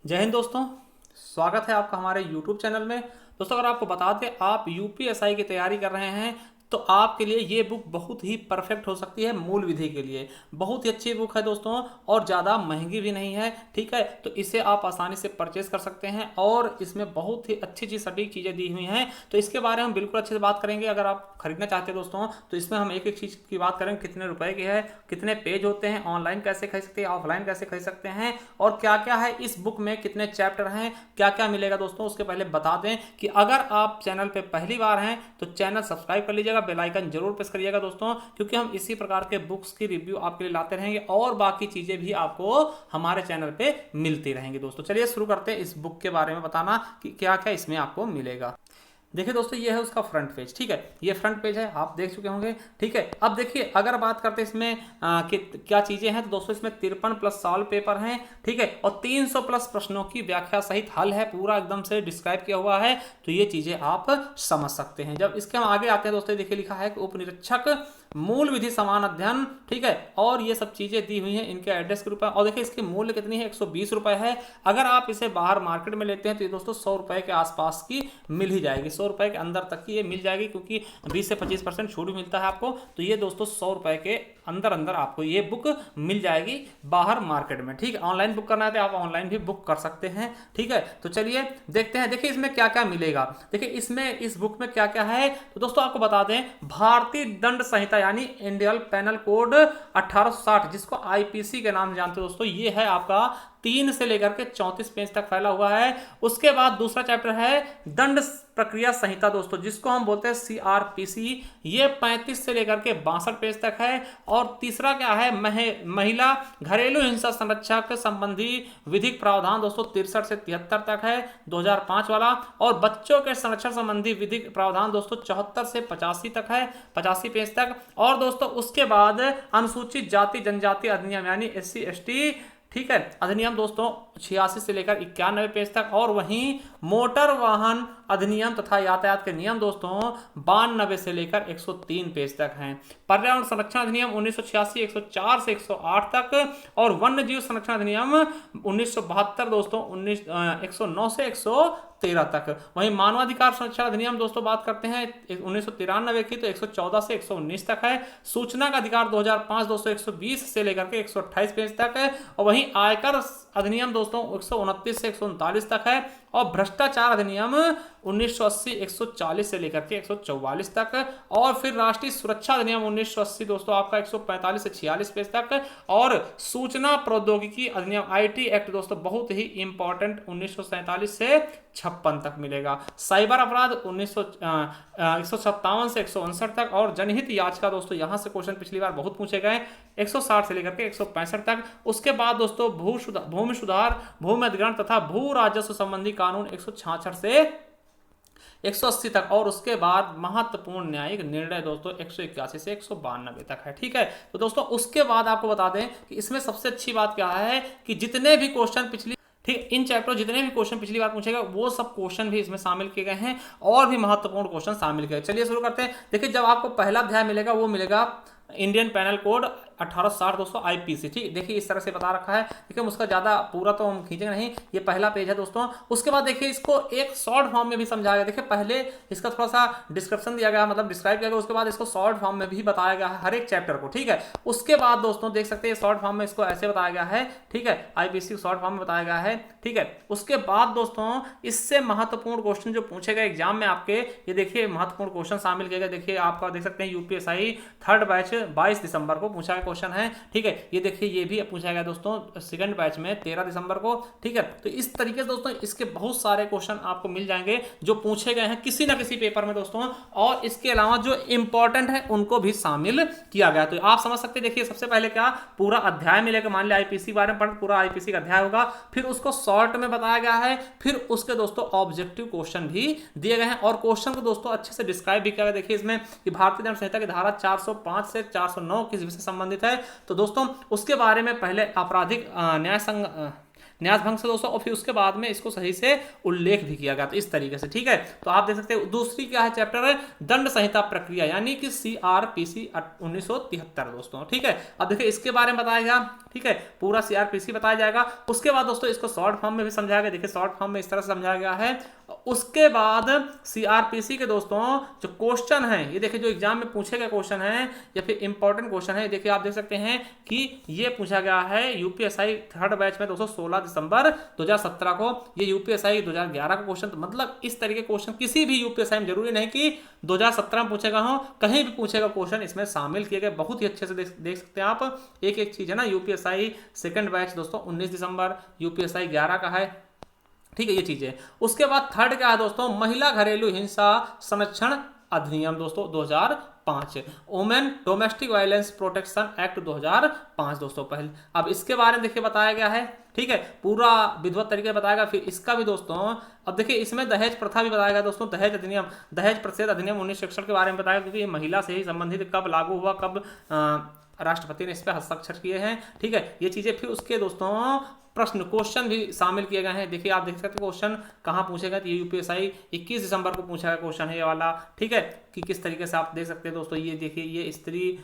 जय हिंद दोस्तों। स्वागत है आपका हमारे YouTube चैनल में। दोस्तों अगर आपको बता दें आप यूपीएसआई की तैयारी कर रहे हैं तो आपके लिए ये बुक बहुत ही परफेक्ट हो सकती है। मूल विधि के लिए बहुत ही अच्छी बुक है दोस्तों, और ज़्यादा महंगी भी नहीं है। ठीक है, तो इसे आप आसानी से परचेज कर सकते हैं और इसमें बहुत ही अच्छी अच्छी सटीक चीज़ें दी हुई हैं। तो इसके बारे में हम बिल्कुल अच्छे से बात करेंगे। अगर आप खरीदना चाहते हैं दोस्तों तो इसमें हम एक एक चीज़ की बात करेंगे, कितने रुपए की है, कितने पेज होते हैं, ऑनलाइन कैसे खरीद सकते हैं, ऑफलाइन कैसे खरीद सकते हैं, और क्या क्या है इस बुक में, कितने चैप्टर हैं, क्या क्या मिलेगा दोस्तों। उसके पहले बता दें कि अगर आप चैनल पे पहली बार हैं तो चैनल सब्सक्राइब कर लीजिएगा, बेल आइकन जरूर प्रेस करिएगा दोस्तों, क्योंकि हम इसी प्रकार के बुक्स की रिव्यू आपके लिए लाते रहेंगे और बाकी चीजें भी आपको हमारे चैनल पे मिलती रहेंगी दोस्तों। चलिए शुरू करते हैं इस बुक के बारे में बताना कि क्या क्या इसमें आपको मिलेगा। देखिए दोस्तों ये है उसका फ्रंट पेज। ठीक है, ये फ्रंट पेज है, आप देख चुके होंगे। ठीक है, अब देखिए अगर बात करते हैं इसमें कि क्या चीजें हैं तो दोस्तों इसमें 53 प्लस सॉल्व पेपर हैं। ठीक है, और 300 प्लस प्रश्नों की व्याख्या सहित हल है, पूरा एकदम से डिस्क्राइब किया हुआ है। तो ये चीजें आप समझ सकते हैं। जब इसके हम आगे आते हैं दोस्तों, देखिए लिखा है कि उपनिरीक्षक मूल विधि समान अध्ययन। ठीक है, और ये सब चीजें दी हुई हैं इनके एड्रेस के रूप में। और देखिए इसकी मूल्य कितनी है, 120 रुपए है। अगर आप इसे बाहर मार्केट में लेते हैं तो ये दोस्तों 100 रुपए के आसपास की मिल ही जाएगी, 100 रुपए के अंदर तक की ये मिल जाएगी, क्योंकि 20 से 25% छूट मिलता है आपको। तो ये दोस्तों 100 रुपए के अंदर अंदर आपको ये बुक मिल जाएगी बाहर मार्केट में। ठीक है, ऑनलाइन बुक करना है तो आप ऑनलाइन भी बुक कर सकते हैं। ठीक है, तो चलिए देखते हैं। देखिए इसमें क्या क्या मिलेगा। देखिए इसमें इस बुक में क्या क्या है तो दोस्तों आपको बता दें, भारतीय दंड संहिता यानी इंडियन पेनल कोड 1860, जिसको आईपीसी के नाम से जानते हो दोस्तों, ये है आपका 3 से लेकर के 34 पेज तक फैला हुआ है। उसके बाद दूसरा चैप्टर है दंड प्रक्रिया संहिता दोस्तों, जिसको हम बोलते हैं सीआरपीसी, ये 35 से लेकर के 62 पेज तक है। और तीसरा क्या है, महिला घरेलू हिंसा संरक्षक संबंधी विधिक प्रावधान दोस्तों, 63 से 73 तक है, 2005 वाला। और बच्चों के संरक्षण संबंधी विधिक प्रावधान दोस्तों 74 से 85 तक है, 85 पेज तक। और दोस्तों उसके बाद अनुसूचित जाति जनजाति अधिनियम यानी SC ST, ठीक है, अधिनियम दोस्तों 86 से लेकर 91 पेज तक। और वहीं मोटर वाहन अधिनियम तथा यातायात के नियम दोस्तों 92 से लेकर 103 पेज तक हैं। पर्यावरण संरक्षण अधिनियम 1986 104 से 108 तक। और वन्य जीव संरक्षण अधिनियम 1972 दोस्तों 109 से 113 तक। वहीं मानवाधिकार संरक्षण अधिनियम दोस्तों बात करते हैं 1993 की, तो 114 से 119 तक है। सूचना का अधिकार 2005 दोस्तों 120 से लेकर के 128 पेज तक है। और वहीं आयकर अधिनियम दोस्तों 129 से 139 तक है। और भ्रष्टाचार अधिनियम 1980 140 से लेकर के 144 तक। और फिर राष्ट्रीय सुरक्षा अधिनियम 1980 दोस्तों आपका 145 से 46 पेज तक। और सूचना प्रौद्योगिकी अधिनियम IT एक्ट दोस्तों बहुत ही इंपॉर्टेंट 1947 से 56 तक मिलेगा। साइबर अपराध 157 से 159 तक। और जनहित याचिका दोस्तों यहाँ से क्वेश्चन पिछली बार बहुत पूछे गए, 160 से लेकर के 165 तक। उसके बाद दोस्तों भूमि सुधार, भूमि अधिग्रहण तथा भू राजस्व संबंधी कानून 166 से 180 तक। और उसके बाद महत्वपूर्ण न्यायिक निर्णय दोस्तों 181 से 192 तक है। ठीक है, तो दोस्तों उसके बाद आपको बता दें कि इसमें सबसे अच्छी बात क्या है कि जितने भी क्वेश्चन पिछली, ठीक, इन चैप्टर जितने भी क्वेश्चन पिछली बार पूछेगा वो सब क्वेश्चन भी इसमें शामिल किए गए हैं, और भी महत्वपूर्ण क्वेश्चन शामिल किए। चलिए शुरू करते हैं। देखिए जब आपको पहला अध्याय मिलेगा वो मिलेगा इंडियन पेनल कोड 1860 दोस्तों आईपीसी। ठीक, देखिए इस तरह से बता रखा है। देखिए उसका ज्यादा पूरा तो हम खींचेंगे नहीं, ये पहला पेज है दोस्तों। उसके बाद देखिए इसको एक शॉर्ट फॉर्म में भी समझाया गया। देखिए पहले इसका थोड़ा सा डिस्क्रिप्शन दिया गया, मतलब डिस्क्राइब किया गया, उसके बाद इसको शॉर्ट फॉर्म में भी बताया गया है हर एक चैप्टर को। ठीक है, उसके बाद दोस्तों देख सकते हैं शॉर्ट फॉर्म में इसको ऐसे बताया गया है। ठीक है, आईपीसी शॉर्ट फॉर्म में बताया गया है। ठीक है, उसके बाद दोस्तों इससे महत्वपूर्ण क्वेश्चन जो पूछे गए एग्जाम में आपके, ये देखिए महत्वपूर्ण क्वेश्चन शामिल किए गए। देखिए आपका देख सकते हैं यूपीएसआई थर्ड बैच 22 दिसंबर को पूछा गया क्वेश्चन है। ठीक है, ये देखिए ये भी पूछा गया दोस्तों सेकंड बैच में 13 दिसंबर को। ठीक है, तो इस तरीके से दोस्तों इसके बहुत सारे क्वेश्चन आपको मिल जाएंगे जो पूछे गए हैं किसी ना किसी पेपर में दोस्तों। और इसके अलावा जो इंपॉर्टेंट है उनको भी शामिल किया गया। तो आप समझ सकते हैं। देखिए सबसे पहले क्या पूरा अध्याय मिलेगा, मान लिया आईपीसी बारे में पढ़, पूरा आईपीसी का अध्याय होगा, फिर उसको शॉर्ट में बताया गया है, फिर उसके दोस्तों ऑब्जेक्टिव क्वेश्चन भी दिए गए हैं। और क्वेश्चन को दोस्तों अच्छे से डिस्क्राइब भी किया गया। देखिए इसमें कि भारतीय दंड संहिता की धारा 405 से 409 किस विषय से संबंधित है। तो दोस्तों उसके बारे में पहले आपराधिक न्यास भंग से दोस्तों, और फिर उसके बाद में इसको सही से उल्लेख भी किया गया था इस तरीके से, ठीक है। तो आप देख सकते हैं दूसरी क्या है चैप्टर है, दंड संहिता प्रक्रिया यानी कि CRPC 1973 दोस्तों, ठीक है। अब देखिए इसके बारे में बताया गया, ठीक है, पूरा CRPC बताया जाएगा। उसके बाद दोस्तों इसको शॉर्ट फॉर्म में भी समझाया गया, देखिए शॉर्ट फॉर्म में इस तरह से समझाया गया है। उसके बाद CRPC के दोस्तों जो क्वेश्चन है, ये देखिए जो एग्जाम में पूछे गए क्वेश्चन है या फिर इंपॉर्टेंट क्वेश्चन है, देखिए आप देख सकते हैं कि ये पूछा गया है UPSI थर्ड बैच में दोस्तों 16 दिसंबर 2017 को, ये UPSI 2011 का क्वेश्चन। तो मतलब इस तरीके के क्वेश्चन किसी भी UPSI में, जरूरी नहीं कि 2017 में पूछेगा हो, कहीं भी पूछेगा क्वेश्चन इसमें शामिल किए गए, बहुत ही अच्छे से देख सकते हैं आप। एक एक चीज है ना, UPSI सेकंड बैच दोस्तों 19 दिसंबर, UPSI 11 का है, ठीक है, ये चीजें। उसके बाद थर्ड क्या है दोस्तों, महिला घरेलू हिंसा संरक्षण अधिनियम दोस्तों 2005, women domestic violence protection act 2005 दोस्तों पहले। अब इसके बारे में देखिए बताया गया है, ठीक है, पूरा विधिवत तरीके से बताएगा। फिर इसका भी दोस्तों, अब देखिए इसमें दहेज प्रथा भी बताया गया दोस्तों, दहेज अधिनियम, दहेज प्रतिषेध अधिनियम 1961 के बारे में बताया, क्योंकि ये महिला से ही संबंधित, कब लागू हुआ, कब राष्ट्रपति ने इस पर हस्ताक्षर किए हैं, ठीक है, ये चीजें। फिर उसके दोस्तों प्रश्न क्वेश्चन भी शामिल किए गए हैं, देखिए आप देख सकते हैं क्वेश्चन कहाँ पूछेगा, तो ये UPSI 21 दिसंबर को पूछा गया क्वेश्चन है ये वाला, ठीक है, कि किस तरीके से आप देख सकते हैं दोस्तों। ये देखिए ये स्त्री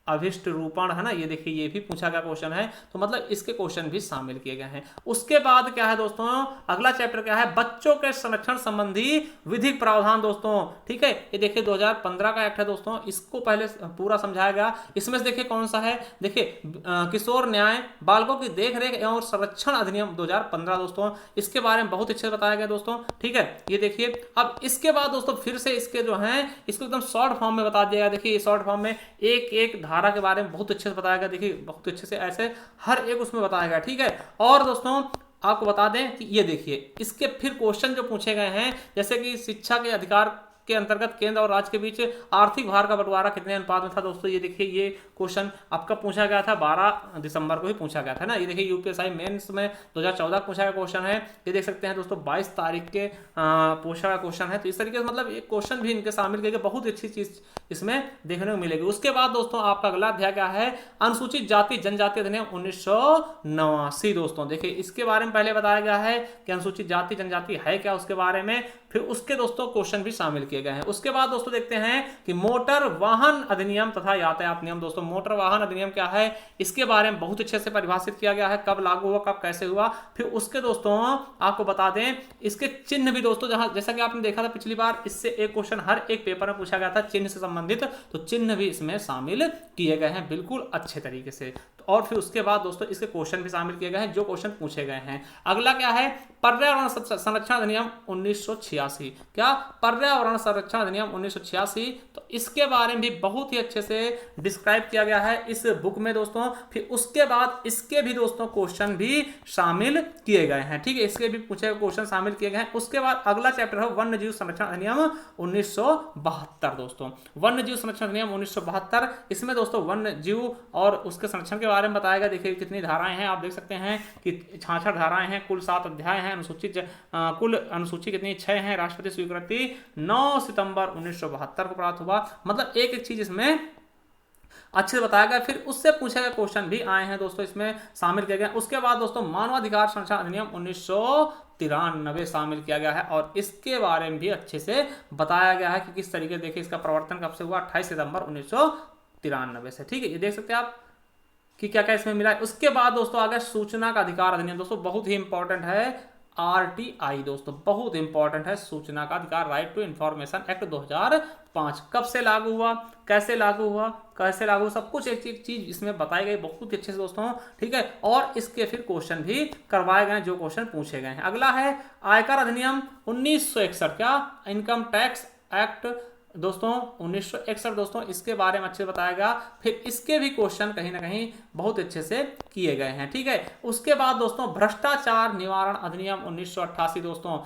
अभिष्ट रूपण है ना, ये देखिए ये भी पूछा गया क्वेश्चन है, तो मतलब इसके क्वेश्चन भी शामिल किए गए हैं। उसके बाद क्या है दोस्तों, अगला चैप्टर क्या है, बच्चों के संरक्षण संबंधी विधिक प्रावधान दोस्तों, ठीक है। ये देखिए 2015 का एक्ट है दोस्तों, इसको पहले पूरा समझाया गया। इसमें से देखिए कौन सा है, देखिए किशोर न्याय बालकों की देखरेख एवं संरक्षण अधिनियम 2015 दोस्तों, इसके बारे में बहुत अच्छे से बताया गया दोस्तों, ठीक है, ये देखिए। अब इसके बाद दोस्तों फिर से इसके जो है इसको एकदम शॉर्ट फॉर्म में बता दिया गया, देखिए शॉर्ट फॉर्म में एक एक धारा के बारे में बहुत अच्छे से बताया गया, देखिए बहुत अच्छे से ऐसे हर एक उसमें बताया गया, ठीक है। और दोस्तों आपको बता दें कि ये देखिए इसके फिर क्वेश्चन जो पूछे गए हैं, जैसे कि शिक्षा के अधिकार के अंतर्गत केंद्र और राज्य के बीच आर्थिक भार का बंटवारा कितने अनुपात में था दोस्तों, ये देखिए ये क्वेश्चन आपका पूछा गया था 12 दिसंबर को ही पूछा गया था ना। ये देखिए UPSI मेंस में 2014 पूछा गया क्वेश्चन है, ये देख सकते हैं दोस्तों 22 तारीख के पूछा गया क्वेश्चन है। तो इस तरीके से मतलब एक क्वेश्चन भी इनके शामिल किए गए, बहुत अच्छी चीज इसमें देखने को मिलेगी। उसके बाद दोस्तों आपका अगला अध्याय क्या है, अनुसूचित जाति जनजाति अधिनियम 1989 दोस्तों, देखिए इसके बारे में पहले बताया गया है कि अनुसूचित जाति जनजाति है क्या, उसके बारे में फिर उसके दोस्तों क्वेश्चन भी शामिल किए गए हैं। उसके बाद दोस्तों देखते हैं कि मोटर वाहन अधिनियम तथा यातायात नियम दोस्तों, मोटर वाहन अधिनियम क्या है, इसके बारे में बहुत अच्छे से परिभाषित किया गया है, कब लागू हुआ, कब कैसे हुआ। फिर उसके दोस्तों आपको बता दें इसके चिन्ह भी दोस्तों, जहां जैसा कि आपने देखा था पिछली बार, इससे एक क्वेश्चन हर एक पेपर में पूछा गया था चिन्ह से संबंधित, तो चिन्ह भी इसमें शामिल किए गए हैं बिल्कुल अच्छे तरीके से। और फिर उसके बाद दोस्तों इसके क्वेश्चन भी शामिल किए गए हैं, जो क्वेश्चन पूछे गए हैं। अगला क्या है, पर्यावरण संरक्षण अधिनियम 1986, क्या पर्यावरण संरक्षण अधिनियम 1986, तो इसके बारे में भी बहुत ही अच्छे से डिस्क्राइब किया गया है इस बुक में दोस्तों। फिर उसके बाद इसके भी दोस्तों क्वेश्चन भी शामिल किए गए हैं, ठीक है, इसके भी पूछे गए क्वेश्चन शामिल किए गए हैं। उसके बाद अगला चैप्टर है वन्य जीव संरक्षण अधिनियम 1972 दोस्तों, वन्य जीव संरक्षण अधिनियम 1972, इसमें दोस्तों वन्य जीव और उसके संरक्षण के बारे में बताया गया। देखिए कितनी धाराएं हैं, आप देख सकते हैं कि 66 धाराएं हैं, कुल 7 अध्याय हैं, अनुसूचित कुल अनुसूची कितनी 6 हैं, राष्ट्रपति स्वीकृति 9 सितंबर 1972 को प्राप्त हुआ। मतलब एक एक चीज इसमें अच्छे से बताया गया। फिर उससे पूछे गए क्वेश्चन भी आए हैं दोस्तों, इसमें शामिल किया गया। उसके बाद दोस्तों मानवाधिकार संरक्षण अधिनियम 1993 शामिल किया गया है, और इसके बारे में भी अच्छे से बताया गया है कि किस तरीके, देखिए इसका प्रवर्तन कब से हुआ, 28 सितंबर 1993 से, ठीक है, ये देख सकते हैं आप कि क्या क्या इसमें मिला है। उसके बाद दोस्तों आ गया सूचना का अधिकार अधिनियम दोस्तों, बहुत ही इंपॉर्टेंट है, RTI दोस्तों, बहुत इंपॉर्टेंट है, सूचना का अधिकार, राइट टू इंफॉर्मेशन एक्ट 2005, कब से लागू हुआ, कैसे लागू हुआ, कैसे लागू, सब कुछ एक एक चीज इसमें बताई गई बहुत अच्छे से दोस्तों, ठीक है। और इसके फिर क्वेश्चन भी करवाए गए, जो क्वेश्चन पूछे गए हैं। अगला है आयकर अधिनियम 1961, क्या इनकम टैक्स एक्ट दोस्तों 1961 दोस्तों, इसके बारे में अच्छे से बताया गया। फिर इसके भी क्वेश्चन कहीं ना कहीं बहुत अच्छे से किए गए हैं, ठीक है। उसके बाद दोस्तों भ्रष्टाचार निवारण अधिनियम 1988 दोस्तों,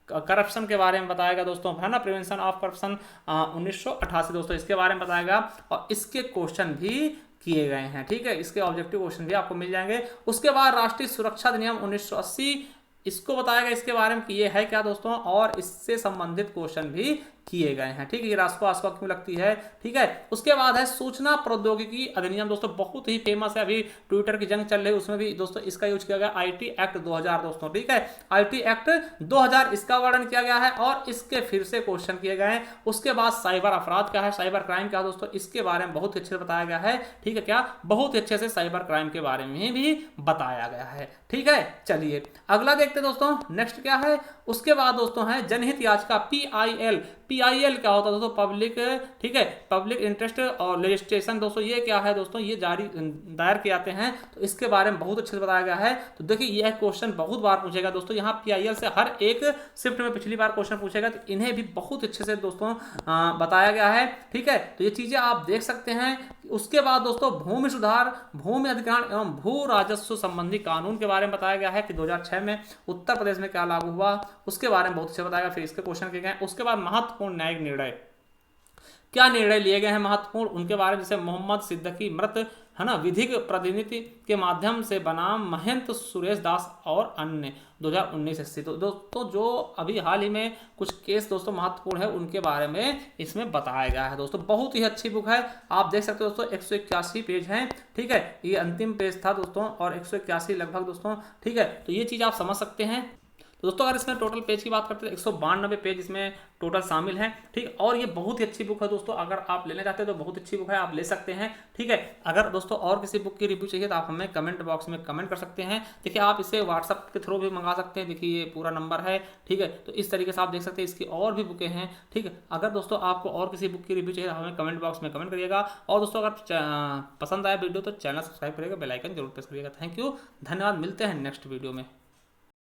करप्शन के बारे में बताएगा दोस्तों, है ना, प्रिवेंशन ऑफ करप्शन 1988 दोस्तों, इसके बारे में बताएगा, और इसके क्वेश्चन भी किए गए हैं, ठीक है, इसके ऑब्जेक्टिव क्वेश्चन भी आपको मिल जाएंगे। उसके बाद राष्ट्रीय सुरक्षा अधिनियम 1980, इसको बताया गया इसके बारे में कि ये है क्या दोस्तों, और इससे संबंधित क्वेश्चन भी किए गए हैं। ठीक है, ये रास्को आस्को क्यों लगती है। ठीक है, उसके बाद है सूचना प्रौद्योगिकी अधिनियम दोस्तों, बहुत ही फेमस है, अभी ट्विटर की जंग चल रही है उसमें भी दोस्तों इसका यूज किया गया, आईटी एक्ट 2000 दोस्तों। ठीक है, आईटी एक्ट 2000 इसका वर्णन किया गया है और इसके फिर से क्वेश्चन किए गए हैं। उसके बाद साइबर अपराध क्या है, साइबर क्राइम क्या है दोस्तों, इसके बारे में बहुत ही अच्छे से बताया गया है। ठीक है, क्या बहुत ही अच्छे से साइबर क्राइम के बारे में भी बताया गया है। ठीक है, चलिए अगला देखते हैं दोस्तों, नेक्स्ट क्या है। उसके बाद दोस्तों है जनहित याचिका, पीआईएल। पीआईएल क्या होता है दोस्तों, पब्लिक, ठीक है, पब्लिक इंटरेस्ट और लेजिस्लेशन दोस्तों, ये क्या है दोस्तों, ये दायर किए जाते हैं, तो इसके बारे में बहुत अच्छे से बताया गया है। तो देखिए यह क्वेश्चन बहुत बार पूछेगा दोस्तों, यहाँ पीआईएल से हर एक शिफ्ट में पिछली बार क्वेश्चन पूछेगा, तो इन्हें भी बहुत अच्छे से दोस्तों बताया गया है। ठीक है, तो ये चीजें आप देख सकते हैं। उसके बाद दोस्तों भूमि सुधार, भूमि अधिग्रहण एवं भू राजस्व संबंधी कानून के बारे में बताया गया है कि 2006 में उत्तर प्रदेश में क्या लागू हुआ, उसके बारे में बहुत अच्छे बताया गया, फिर इसके क्वेश्चन किए गए। उसके बाद महत्वपूर्ण न्यायिक निर्णय, क्या निर्णय लिए गए हैं महत्वपूर्ण, उनके बारे में, जैसे मोहम्मद सिद्दीकी मृत, है ना, विधिक प्रतिनिधि के माध्यम से बनाम महंत सुरेश दास और अन्य 2019 से। तो दोस्तों जो अभी हाल ही में कुछ केस दोस्तों महत्वपूर्ण है उनके बारे में इसमें बताया गया है दोस्तों। बहुत ही अच्छी बुक है, आप देख सकते हो दोस्तों, 181 पेज हैं। ठीक है, ये अंतिम पेज था दोस्तों और 181 लगभग दोस्तों। ठीक है, तो ये चीज़ आप समझ सकते हैं। तो दोस्तों अगर इसमें टोटल पेज की बात करते हैं 192 पेज इसमें टोटल शामिल हैं। ठीक, और ये बहुत ही अच्छी बुक है दोस्तों, अगर आप लेना चाहते हैं तो बहुत अच्छी बुक है, आप ले सकते हैं। ठीक है, अगर दोस्तों और किसी बुक की रिव्यू चाहिए तो आप हमें कमेंट बॉक्स में कमेंट कर सकते हैं। देखिए आप इसे व्हाट्सअप के थ्रू भी मंगा सकते हैं, देखिए ये पूरा नंबर है। ठीक है, तो इस तरीके से आप देख सकते हैं, इसकी और भी बुकें हैं। ठीक है, अगर दोस्तों आपको और किसी बुक की रिव्यू चाहिए तो हमें कमेंट बॉक्स में कमेंट करिएगा। और दोस्तों अगर पसंद आया वीडियो तो चैनल सब्सक्राइब करिएगा, बेल आइकन जरूर प्रेस करिएगा। थैंक यू, धन्यवाद, मिलते हैं नेक्स्ट वीडियो में।